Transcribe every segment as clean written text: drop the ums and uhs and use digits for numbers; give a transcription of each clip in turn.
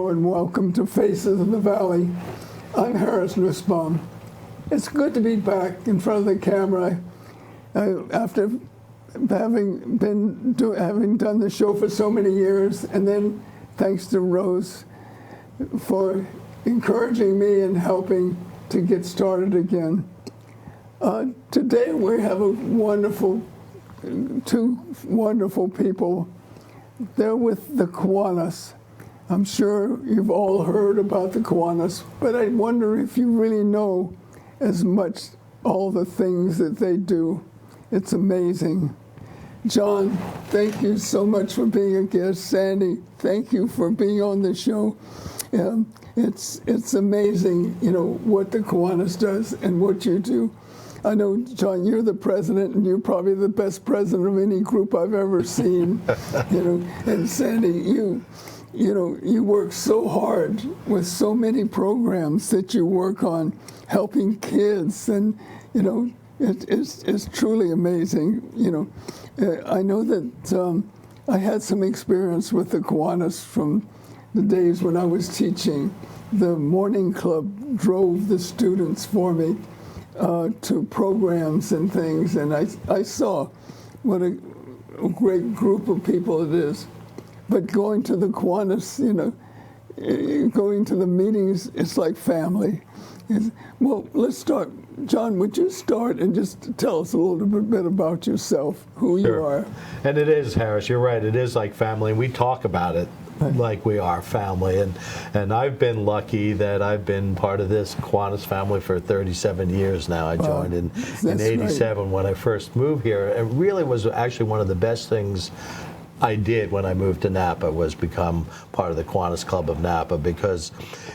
Hello and welcome to Faces of the Valley. I'm Harris Nusbaum. It's good to be back in front of the camera after having done the show for so many years, and then thanks to Rose for encouraging me and helping to get started again. Today we have two wonderful people. They're with the Kiwanis. I'm sure you've all heard about the Kiwanis, but I wonder if you really know as much all the things that they do. It's amazing. John, thank you so much for being a guest. Sandy, thank you for being on the show. It's amazing, what the Kiwanis does and what you do. I know, John, you're the president, and you're probably the best president of any group I've ever seen. And Sandy, you work so hard with so many programs that you work on, helping kids, and it's truly amazing. I know that I had some experience with the Kiwanis from the days when I was teaching. The morning club drove the students for me to programs and things, and I saw what a great group of people it is. But going to the Kiwanis, going to the meetings, it's like family. Well, let's start. John, would you start and just tell us a little bit about yourself, who you are? And it is, Harris, you're right, it is like family, and we talk about it like we are family. And I've been lucky that I've been part of this Kiwanis family for 37 years now. I joined in 87 when I first moved here. It really was actually one of the best things I did when I moved to Napa, was become part of the Kiwanis Club of Napa, because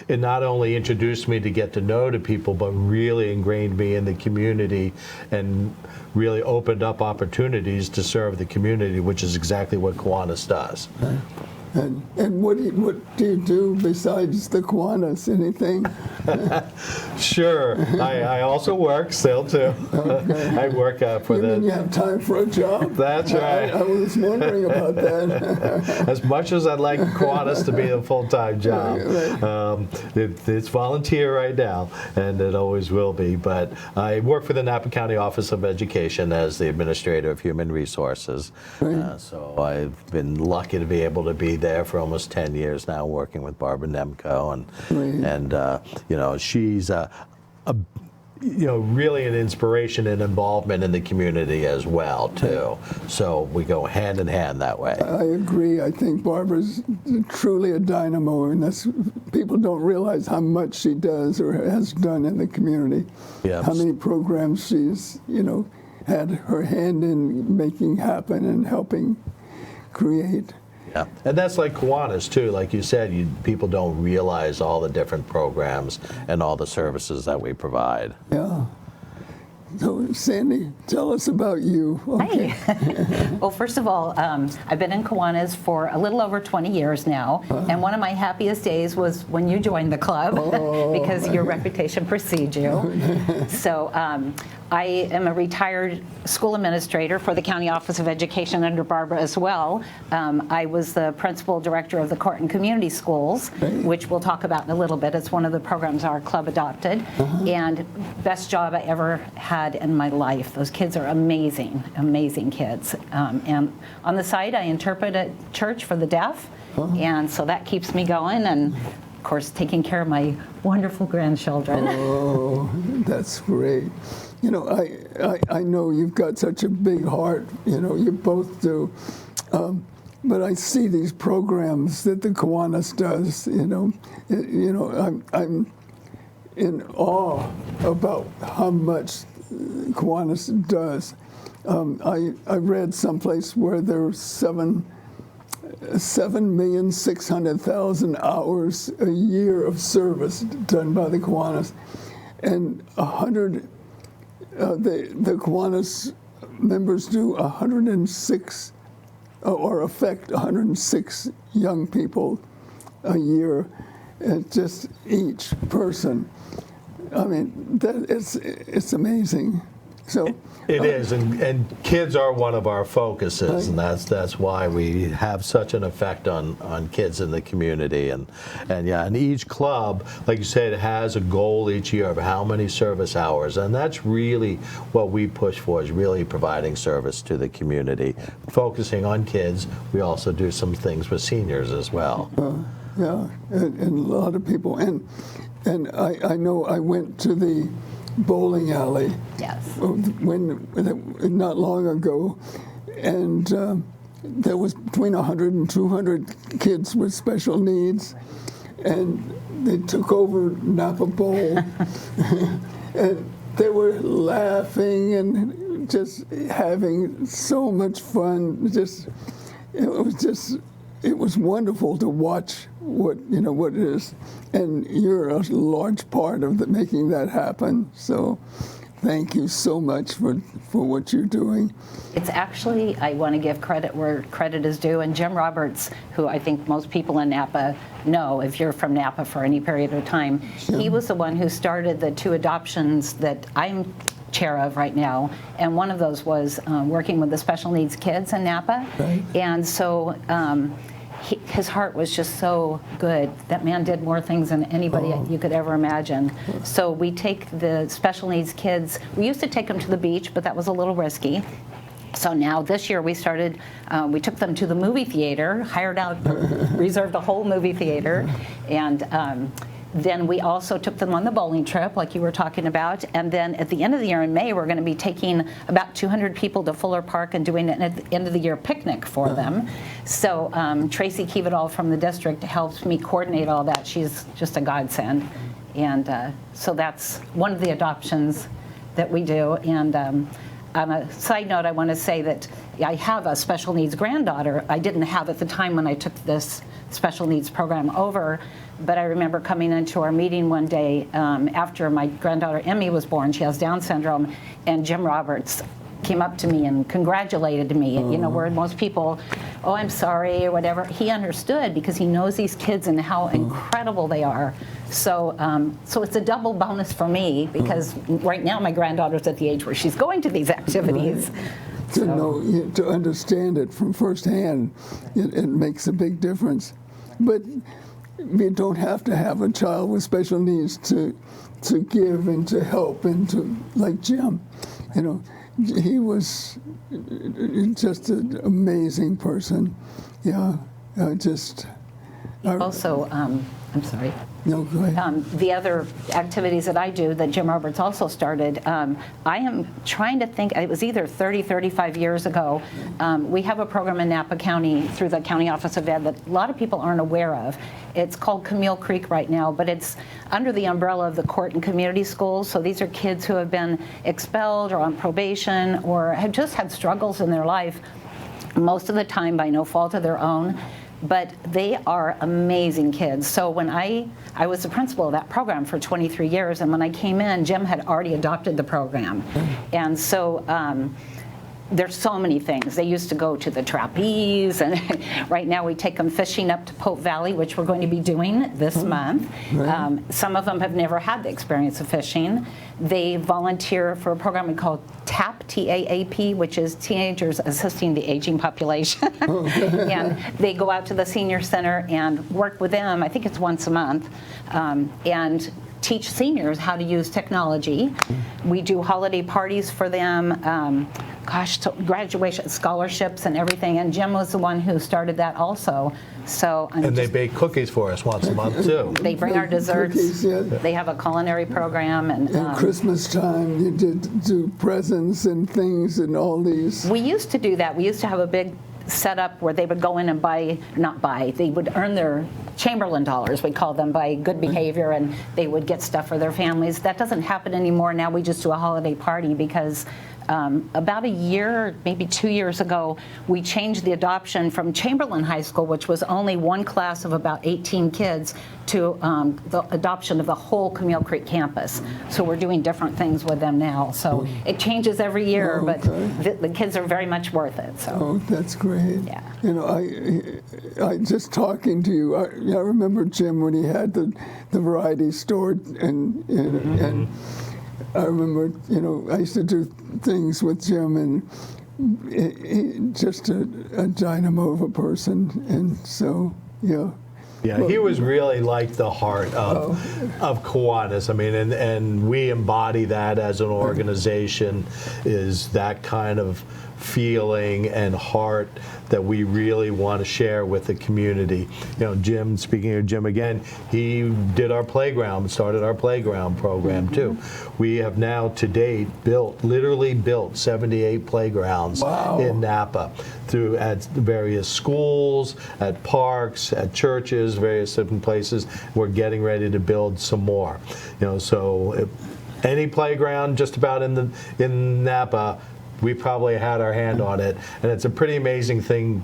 it not only introduced me to get to know the people, but really ingrained me in the community and really opened up opportunities to serve the community, which is exactly what Kiwanis does. And what do you do besides the Kiwanis? Anything? Sure. I also work still too. Okay. I work for you mean you have time for a job? That's right. I was wondering about that. As much as I'd like Kiwanis to be a full-time job, it's volunteer right now, and it always will be. But I work for the Napa County Office of Education as the Administrator of Human Resources. Right. So I've been lucky to be able to be there for almost 10 years now, working with Barbara Nemko, and she's really an inspiration and involvement in the community as well too. So we go hand in hand that way. I agree. I think Barbara's truly a dynamo, and people don't realize how much she does or has done in the community. Yep. How many programs she's had her hand in making happen and helping create. Yeah, and that's like Kiwanis too. Like you said, people don't realize all the different programs and all the services that we provide. Yeah. So, Sandy, tell us about you. Okay. Hi. Well, first of all, I've been in Kiwanis for a little over 20 years now, and one of my happiest days was when you joined the club, because your reputation precedes you. So I am a retired school administrator for the County Office of Education under Barbara as well. I was the principal director of the Court and Community Schools, which we'll talk about in a little bit. It's one of the programs our club adopted, and best job I ever had in my life. Those kids are amazing, amazing kids. And on the side, I interpret at church for the deaf, and so that keeps me going, and of course, taking care of my wonderful grandchildren. Oh, that's great. I know you've got such a big heart, you both do. But I see these programs that the Kiwanis does, I'm in awe about how much Kiwanis does. I read someplace where there's 7,600,000 hours a year of service done by the Kiwanis, and the Kiwanis members do 106 or affect 106 young people a year, just each person. I mean, it's amazing. So It is, and kids are one of our focuses, and that's why we have such an effect on kids in the community. And each club, like you said, has a goal each year of how many service hours, and that's really what we push for, is really providing service to the community, focusing on kids. We also do some things with seniors as well. yeah, and a lot of people, and I know I went to the bowling alley. Yes. When not long ago, and there was between 100 and 200 kids with special needs, and they took over Napa Bowl, and they were laughing and just having so much fun. It was wonderful to watch what it is, and you're a large part of making that happen. So, thank you so much for what you're doing. It's actually, I want to give credit where credit is due, and Jim Roberts, who I think most people in Napa know, if you're from Napa for any period of time, he was the one who started the 2 adoptions that I'm chair of right now, and one of those was working with the special needs kids in Napa. Right. And so his heart was just so good. That man did more things than anybody you could ever imagine. So we take the special needs kids, we used to take them to the beach, but that was a little risky. So now this year we started, we took them to the movie theater, reserved a whole movie theater, and then we also took them on the bowling trip, like you were talking about. And then at the end of the year in May, we're going to be taking about 200 people to Fuller Park and doing an at the end of the year picnic for them. So Tracy Keevedall from the district helps me coordinate all that. She's just a godsend. And so that's one of the adoptions that we do. And on a side note, I want to say that I have a special needs granddaughter. I didn't have at the time when I took this special needs program over, but I remember coming into our meeting one day after my granddaughter Emmy was born. She has Down syndrome, and Jim Roberts came up to me and congratulated me. You know, where most people, oh, I'm sorry, or whatever. He understood because he knows these kids and how incredible they are. So, so it's a double bonus for me because right now my granddaughter's at the age where she's going to these activities. Right. To know, to understand it from firsthand, it makes a big difference. But we don't have to have a child with special needs to give and to help and to, like Jim, you know, he was just an amazing person. Yeah, Also, I'm sorry. No, go ahead. The other activities that I do that Jim Roberts also started, I am trying to think, it was either 30, 35 years ago, we have a program in Napa County through the County Office of Ed that a lot of people aren't aware of. It's called Camille Creek right now, but it's under the umbrella of the court and community schools. So these are kids who have been expelled or on probation or have just had struggles in their life, most of the time by no fault of their own. But they are amazing kids. So when I was the principal of that program for 23 years, and when I came in, Jim had already adopted the program. And so there's so many things. They used to go to the trapeze, and right now we take them fishing up to Pope Valley, which we're going to be doing this month. Right. Some of them have never had the experience of fishing. They volunteer for a program we call TAP, T-A-A-P, which is Teenagers Assisting the Aging Population. And they go out to the senior center and work with them, I think it's once a month, and teach seniors how to use technology. We do holiday parties for them, graduation scholarships and everything, and Jim was the one who started that also. So they bake cookies for us once a month too. They bring our desserts. Cookies, yeah. They have a culinary program, and Christmas time you did do presents and things and all these. We used to do that. We used to have a big setup where they would go in and they would earn their Chamberlain dollars, we call them, by good behavior, and they would get stuff for their families. That doesn't happen anymore. Now we just do a holiday party because about a year, maybe 2 years ago, we changed the adoption from Chamberlain High School, which was only one class of about 18 kids, to the adoption of the whole Camille Creek campus. So we're doing different things with them now. So it changes every year, but the kids are very much worth it. So. Oh, that's great. Yeah. You know, I just talking to you, I remember Jim when he had the variety store, and I remember, I used to do things with Jim, and just a dynamo of a person, and so, Yeah, he was really like the heart of Kiwanis. I mean, and we embody that as an organization, is that kind of feeling and heart that we really want to share with the community. Jim, speaking of Jim again, he did our playground, started our playground program too. We have now to date literally built 78 playgrounds in Napa at various schools, at parks, at churches, various different places. We're getting ready to build some more. So any playground just about in Napa, we probably had our hand on it, and it's a pretty amazing thing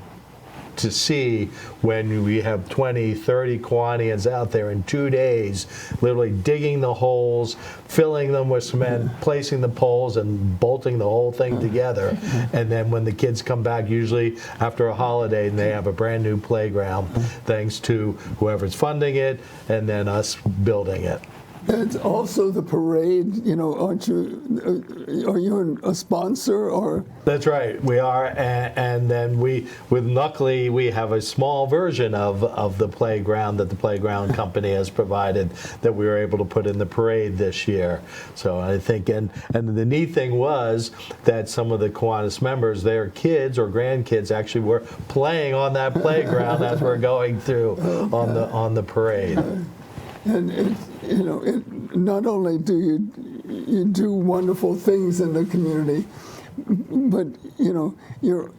to see when we have 20, 30 Kiwanians out there in 2 days, literally digging the holes, filling them with cement, placing the poles, and bolting the whole thing together. And then when the kids come back, usually after a holiday, and they have a brand new playground, thanks to whoever's funding it, and then us building it. And also the parade, aren't you, are you a sponsor or? That's right, we are, and then luckily we have a small version of the playground that the playground company has provided that we were able to put in the parade this year. So I think, and the neat thing was that some of the Kiwanis members, their kids or grandkids actually were playing on that playground as we're going through on the parade. And not only do you do wonderful things in the community, but you're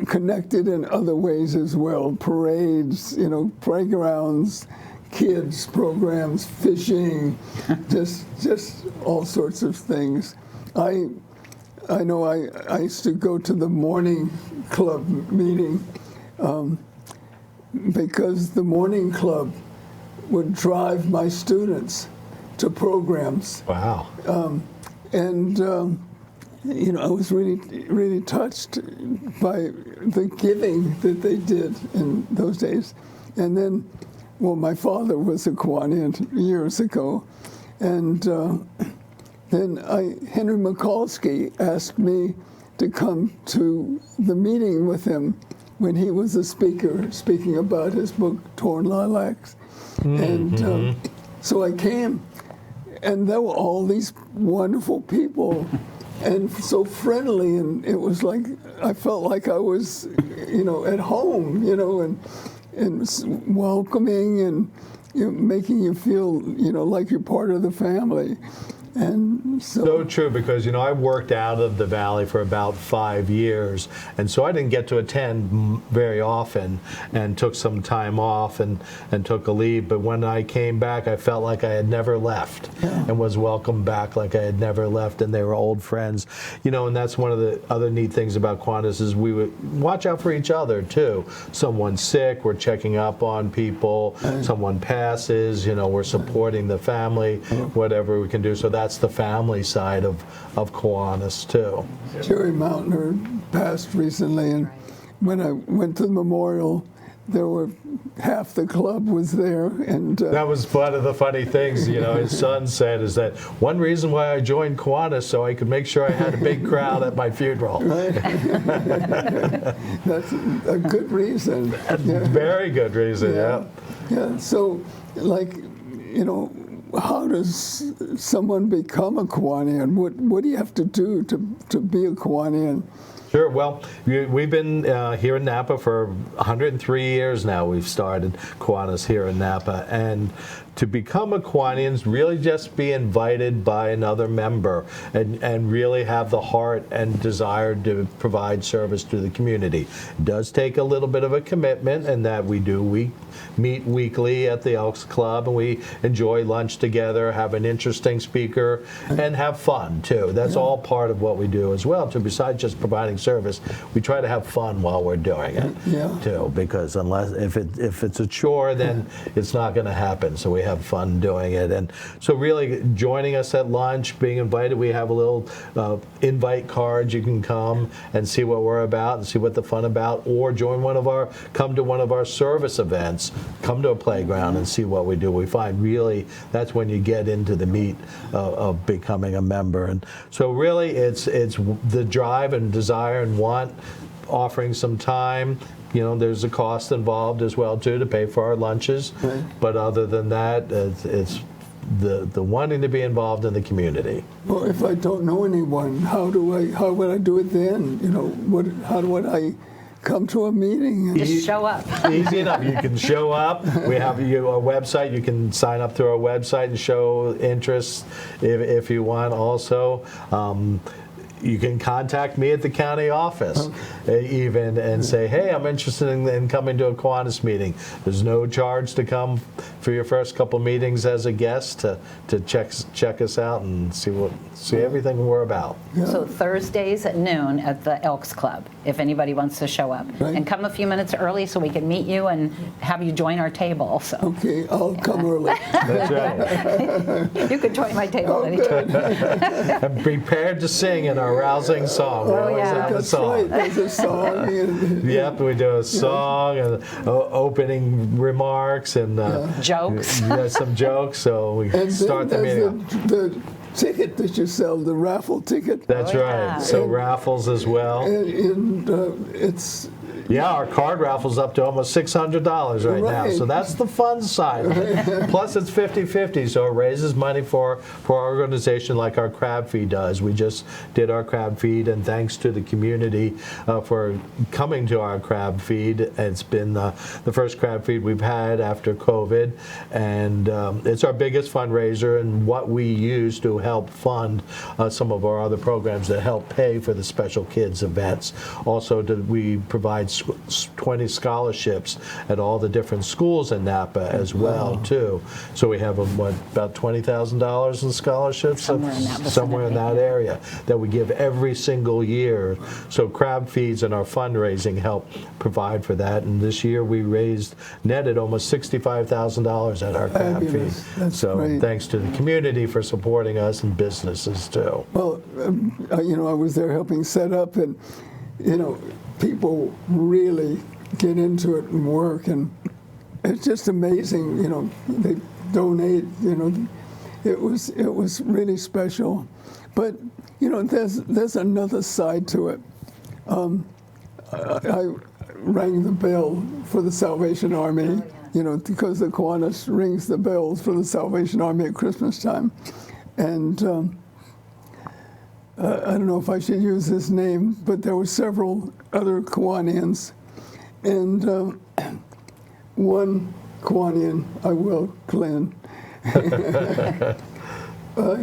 connected in other ways as well. Parades, playgrounds, kids programs, fishing, just all sorts of things. I know I used to go to the morning club meeting because the morning club would drive my students to programs. Wow. I was really touched by the giving that they did in those days. And then, my father was a Kiwanian years ago, and then Henry Mikulski asked me to come to the meeting with him when he was a speaker, speaking about his book, Torn Lilacs. And so I came, and there were all these wonderful people, and so friendly, and it was like I felt like I was, at home, and welcoming, and making you feel, like you're part of the family. And so true, because I worked out of the valley for about 5 years, and so I didn't get to attend very often, and took some time off and took a leave. But when I came back, I felt like I had never left, and was welcomed back like I had never left, and they were old friends. And that's one of the other neat things about Kiwanis is we would watch out for each other too. Someone's sick, we're checking up on people. Someone passes, we're supporting the family, whatever we can do. So that's the family side of Kiwanis too. Jerry Mountainer passed recently, and when I went to the memorial, there were half the club was there, and that was one of the funny things. His son said is that one reason why I joined Kiwanis so I could make sure I had a big crowd at my funeral. Right. That's a good reason. Very good reason. Yeah. So, how does someone become a Kiwanian? What do you have to do to be a Kiwanian? Sure. Well, we've been here in Napa for 103 years now. We've started Kiwanis here in Napa. And to become a Kiwanian is really just be invited by another member and really have the heart and desire to provide service to the community. It does take a little bit of a commitment, and that we meet weekly at the Elks Club, and we enjoy lunch together, have an interesting speaker, and have fun too. That's all part of what we do as well. Besides just providing service, we try to have fun while we're doing it too. Because if it's a chore, then it's not going to happen. So we we have fun doing it. And so really joining us at lunch, being invited, we have a little invite card. You can come and see what we're about and see what the fun about, or come to one of our service events, come to a playground and see what we do. We find really that's when you get into the meat of becoming a member. And so really it's the drive and desire and want, offering some time. There's a cost involved as well too to pay for our lunches, right. But other than that, it's the wanting to be involved in the community. Well, if I don't know anyone, how would I do it then? How would I come to a meeting? Just show up. Easy enough. You can show up. We have a website. You can sign up through our website and show interest if you want also. You can contact me at the county office even and say, hey, I'm interested in coming to a Kiwanis meeting. There's no charge to come for your first couple meetings as a guest to check us out and see everything we're about. Yeah. So Thursdays at noon at the Elks Club, if anybody wants to show up. Right. And come a few minutes early so we can meet you and have you join our table. So Okay, I'll come early. That's right. you could join my table anytime. I'm prepared to sing in our rousing song. We always yeah. have a That's song. right. There's a song. Yep, we do a song and opening remarks and Jokes. some jokes. So we And start the then meeting. there's the ticket that you sell, the raffle ticket. That's Oh, right. yeah. So raffles as well. And it's Yeah, our card raffle's up to almost $600 right now. Right. So that's the fun side of it. Plus it's 50-50, so it raises money for our organization like our crab feed does. We just did our crab feed, and thanks to the community for coming to our crab feed. It's been the first crab feed we've had after COVID, and it's our biggest fundraiser and what we use to help fund some of our other programs that help pay for the special kids events. Also, we provide 20 scholarships at all the different schools in Napa as well, too. So we have about $20,000 in scholarships? Somewhere in that area that we give every single year. So crab feeds and our fundraising help provide for that. And this year we netted almost $65,000 at our crab feed. Fabulous. That's So great. thanks to the community for supporting us and businesses too. Well, I was there helping set up, and people really get into it and work, and it's just amazing. They donate. It was really special, but there's another side to it. I rang the bell for the Salvation Army. Because the Kiwanis rings the bells for the Salvation Army at Christmas time, and. I don't know if I should use his name, but there were several other Kiwanians. And one Kiwanian, I will, Glenn,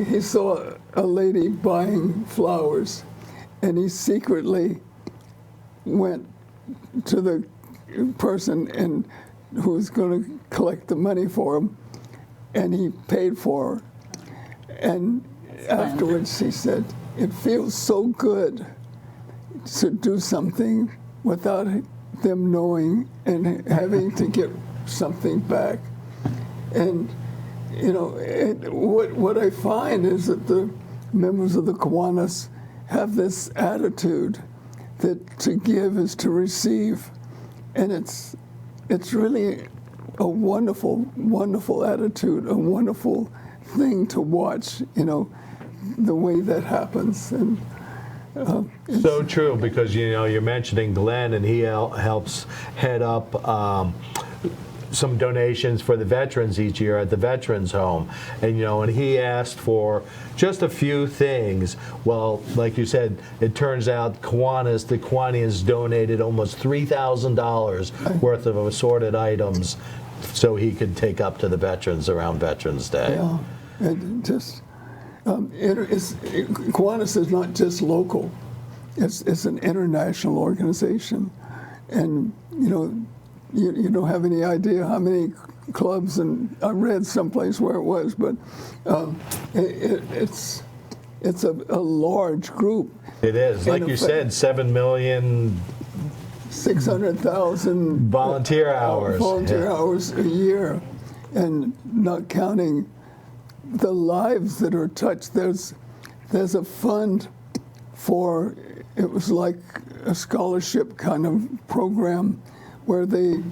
he saw a lady buying flowers, and he secretly went to the person who was going to collect the money for him, and he paid for her. And afterwards he said, it feels so good to do something without them knowing and having to get something back. And, what I find is that the members of the Kiwanis have this attitude that to give is to receive. And it's really a wonderful, wonderful attitude, a wonderful thing to watch, the way that happens. And so true, because you're mentioning Glenn, and he helps head up some donations for the veterans each year at the Veterans Home, and he asked for just a few things. Well, like you said, it turns out the Kiwanians donated almost $3,000 worth of assorted items so he could take up to the veterans around Veterans Day. Yeah, it just. Kiwanis is not just local; it's an international organization, and you don't have any idea how many clubs. And I read someplace where it was, but it's a large group. It is, like you said, 7,600,000 volunteer hours. Volunteer hours a year. and not counting the lives that are touched. There's a fund for, it was like a scholarship kind of program where they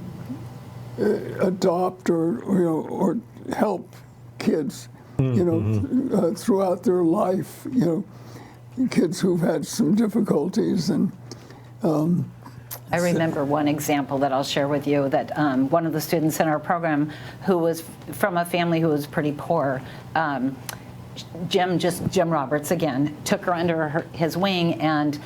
adopt or help kids, throughout their life, kids who've had some difficulties. And I remember one example that I'll share with you, that one of the students in our program who was from a family who was pretty poor, Jim Roberts again, took her under his wing and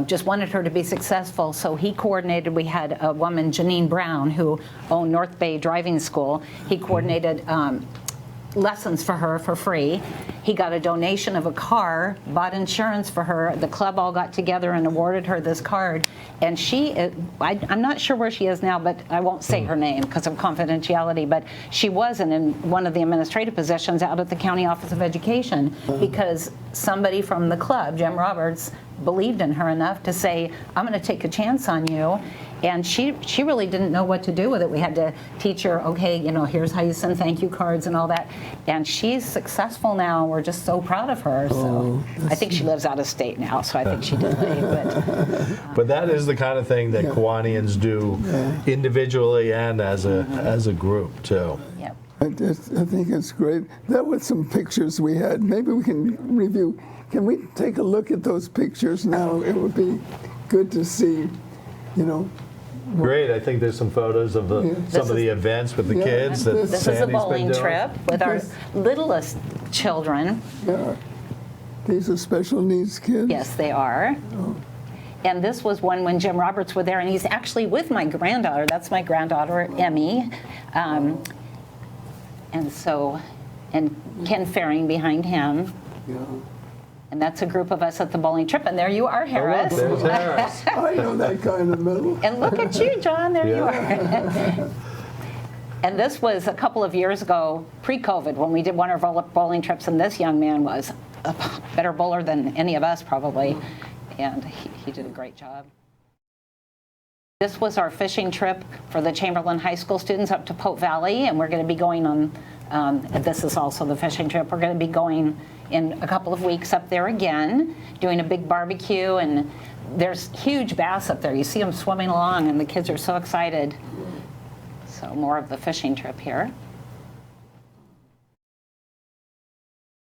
just wanted her to be successful. So he coordinated, we had a woman, Janine Brown, who owned North Bay Driving School. He coordinated lessons for her for free. He got a donation of a car, bought insurance for her. The club all got together and awarded her this card. And I'm not sure where she is now, but I won't say her name because of confidentiality, but she was in one of the administrative positions out at the County Office of Education because somebody from the club, Jim Roberts, believed in her enough to say, I'm going to take a chance on you. And she really didn't know what to do with it. We had to teach her, okay, here's how you send thank you cards and all that. And she's successful now. We're just so proud of her. So I think she lives out of state now, so I think she did leave. But that is the kind of thing that Kiwanians do individually and as a group, too. Yep. I think it's great. That was some pictures we had. Maybe we can review. Can we take a look at those pictures now? It would be good to see, Great. I think there's some photos of some of the events with the kids that This is a Sandy's bowling been doing. trip with our littlest children. Yeah. These are special needs kids? Yes, they are. And this was one when Jim Roberts were there, and he's actually with my granddaughter. That's my granddaughter, Emmy. And Ken Faring behind him. Yeah. And that's a group of us at the bowling trip. And there you are, Harris. Oh, look, there's Harris. I know that kind of medal. And look at you, John. There you are. And this was a couple of years ago, pre-COVID, when we did one of our bowling trips, and this young man was a better bowler than any of us, probably. And he did a great job. This was our fishing trip for the Chamberlain High School students up to Pope Valley, and we're going to be going on, and this is also the fishing trip, we're going to be going in a couple of weeks up there again, doing a big barbecue, and there's huge bass up there. You see them swimming along, and the kids are so excited. So more of the fishing trip here.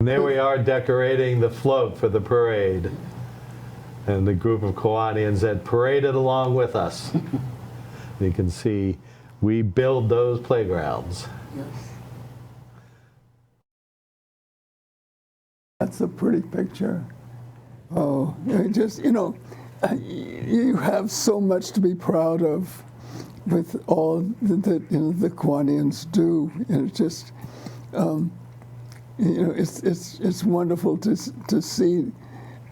And there we are decorating the float for the parade. And the group of Kiwanians that paraded along with us. You can see we build those playgrounds. Yes. That's a pretty picture. Oh, just, you have so much to be proud of with all that the Kiwanians do. And it's just, it's wonderful to see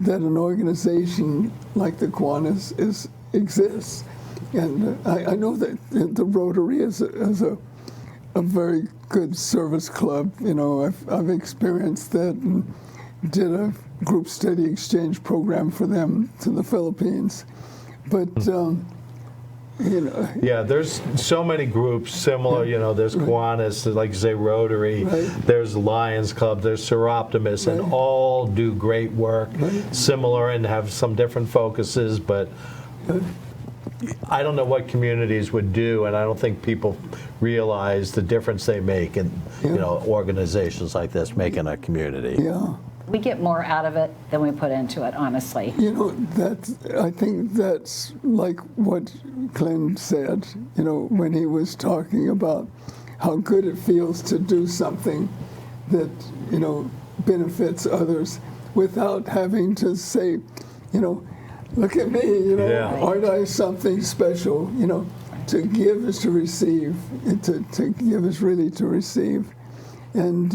that an organization like the Kiwanis exists. And I know that the Rotary is a very good service club. I've experienced that and did a group study exchange program for them to the Philippines. But, Yeah, there's so many groups similar, there's Kiwanis, like you say, Rotary, there's Lions Club, there's Seroptimus, and all do great work, similar and have some different focuses, but I don't know what communities would do, and I don't think people realize the difference they make in, organizations like this make in a community. Yeah. We get more out of it than we put into it, honestly. I think that's like what Glenn said, when he was talking about how good it feels to do something that, benefits others without having to say, look at me, aren't I something special? To give is to receive. To give is really to receive. And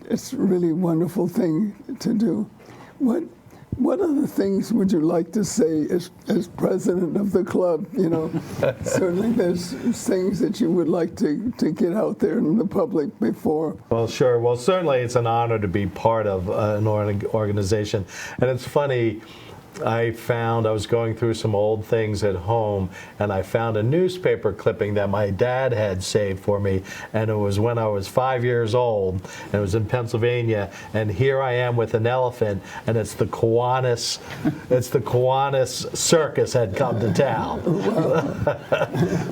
it's really a wonderful thing to do. What other things would you like to say as president of the club? Certainly there's things that you would like to get out there in the public before. Well, sure. Well, certainly it's an honor to be part of an organization. And it's funny, I was going through some old things at home, and I found a newspaper clipping that my dad had saved for me, and it was when I was 5 years old, and it was in Pennsylvania, and here I am with an elephant, and it's the Kiwanis circus had come to town.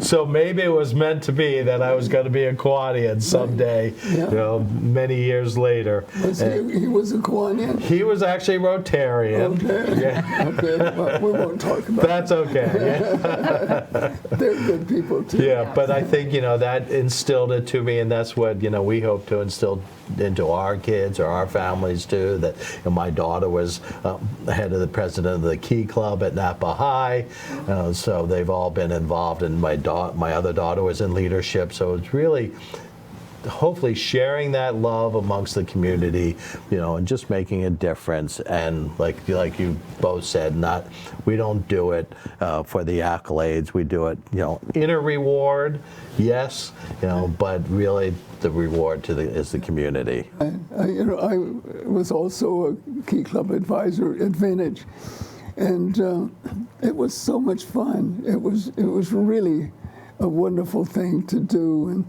So maybe it was meant to be that I was going to be a Kiwanian someday, many years later. He was a Kiwanian? He was actually Rotarian. Okay. Yeah. Okay, well, we won't talk about That's okay. Yeah. They're good people, too. Yeah, but I think, that instilled it to me, and that's what, we hope to instill into our kids or our families, too, that my daughter was head of the president of the Key Club at Napa High, so they've all been involved, and my other daughter was in leadership, so it's really hopefully sharing that love amongst the community, and just making a difference. And like you both said, we don't do it for the accolades. We do it, in a reward, yes, but really the reward is the community. I was also a Key Club advisor at Vintage, and it was so much fun. It was really a wonderful thing to do,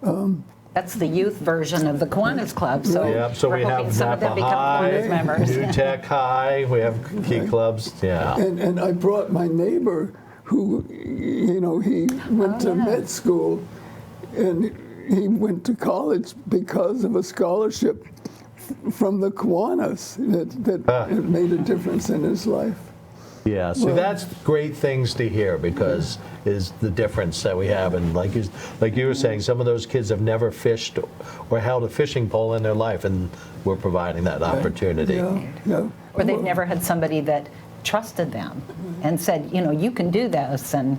and. That's the youth version of the Kiwanis Club, so, so we have some of them Napa become High, Kiwanis members. New Tech High, we have Key Clubs, yeah. And I brought my neighbor who, he went to med school, and he went to college because of a scholarship from the Kiwanis that it made a difference in his life. Yeah, so that's great things to hear, because is the difference that we have. And like you were saying, some of those kids have never fished or held a fishing pole in their life, and we're providing that opportunity. Yeah. Or they've never had somebody that trusted them and said, you can do this. And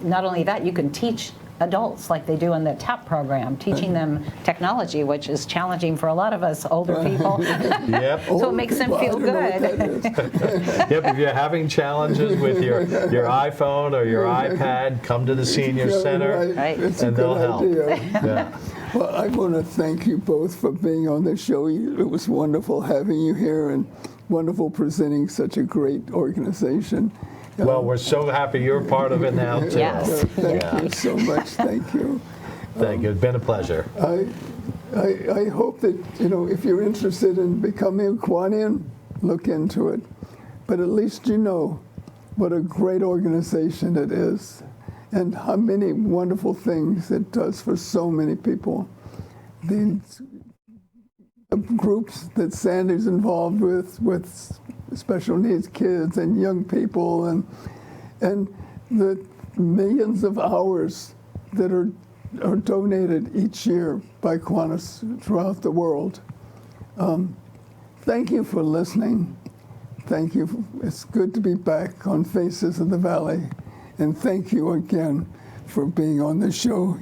not only that, you can teach adults like they do in the TAP program, teaching them technology, which is challenging for a lot of us older people. Yep. So it makes them feel good. Yep, if you're having challenges with your iPhone or your iPad, come to the senior center, Right. and they'll help. Yeah. Well, I want to thank you both for being on the show. It was wonderful having you here, and wonderful presenting such a great organization. Well, we're so happy you're part of it now, too. Yes. Thank you so much. Thank you. Thank you. It's been a pleasure. I hope that, if you're interested in becoming a Kiwanian, look into it. But at least you know what a great organization it is, and how many wonderful things it does for so many people. These groups that Sandy's involved with special needs kids and young people, and the millions of hours that are donated each year by Kiwanis throughout the world. Thank you for listening. Thank you. It's good to be back on Faces of the Valley. And thank you again for being on the show.